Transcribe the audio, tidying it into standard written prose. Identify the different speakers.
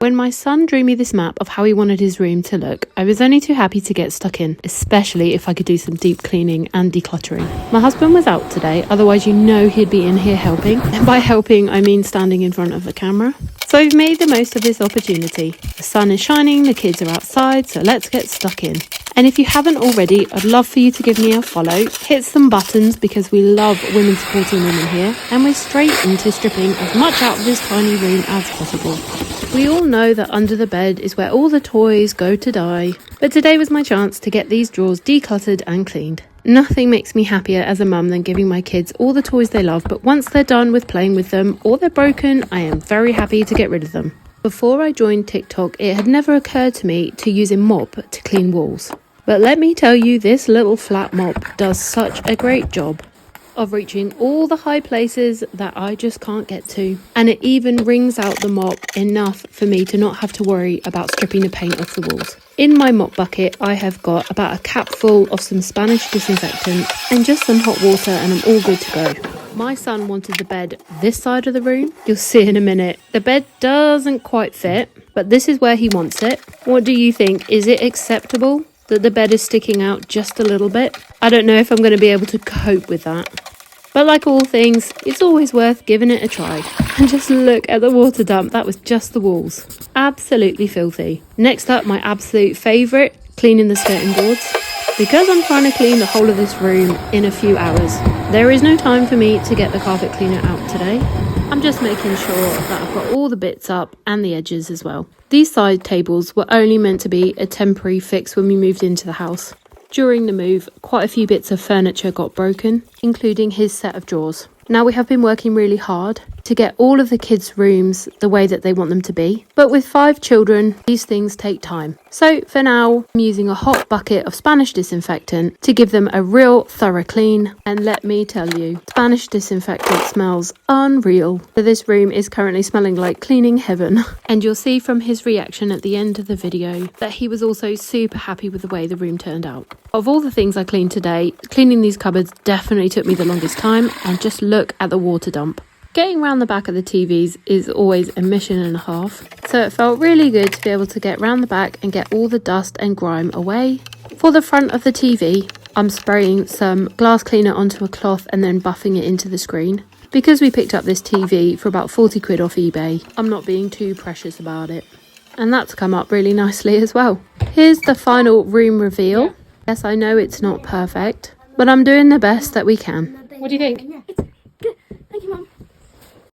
Speaker 1: When my son drew me this map of how he wanted his room to look, I was only too happy to get stuck in, especially if I could do some deep cleaning and decluttering. My husband was out today, otherwise you know he'd be in here helping. And by helping, I mean standing in front of the camera. So I've made the most of this opportunity. The sun is shining, the kids are outside, so let's get stuck in. And if you haven't already, I'd love for you to give me a follow, hit some buttons because we love women supporting women here, and we're straight into stripping as much out of this tiny room as possible. We all know that under the bed is where all the toys go to die, but today was my chance to get these drawers decluttered and cleaned. Nothing makes me happier as a mum than giving my kids all the toys they love, but once they're done with playing with them or they're broken, I am very happy to get rid of them. Before I joined TikTok, it had never occurred to me to use a mop to clean walls. But let me tell you, this little flat mop does such a great job of reaching all the high places that I just can't get to. And it even wrings out the mop enough for me to not have to worry about stripping the paint off the walls. In my mop bucket, I have got about a cap full of some Spanish disinfectant and just some hot water, and I'm all good to go. My son wanted the bed this side of the room. You'll see in a minute. The bed doesn't quite fit, but this is where he wants it. What do you think? Is it acceptable that the bed is sticking out just a little bit? I don't know if I'm going to be able to cope with that. But like all things, it's always worth giving it a try. And just look at the water dump, that was just the walls. Absolutely filthy. Next up, my absolute favourite, cleaning the skirting boards. Because I'm trying to clean the whole of this room in a few hours, there is no time for me to get the carpet cleaner out today. I'm just making sure that I've got all the bits up and the edges as well. These side tables were only meant to be a temporary fix when we moved into the house. During the move, quite a few bits of furniture got broken, including his set of drawers. Now we have been working really hard to get all of the kids' rooms the way that they want them to be. But with 5 children, these things take time. So for now, I'm using a hot bucket of Spanish disinfectant to give them a real thorough clean. And let me tell you, Spanish disinfectant smells unreal. So this room is currently smelling like cleaning heaven. And you'll see from his reaction at the end of the video that he was also super happy with the way the room turned out. Of all the things I cleaned today, cleaning these cupboards definitely took me the longest time, and just look at the water dump. Getting round the back of the TVs is always a mission and a half, so it felt really good to be able to get round the back and get all the dust and grime away. For the front of the TV, I'm spraying some glass cleaner onto a cloth and then buffing it into the screen. Because we picked up this TV for about 40 quid off eBay, I'm not being too precious about it. And that's come up really nicely as well. Here's the final room reveal. Yes, I know it's not perfect, but I'm doing the best that we can. What do you think?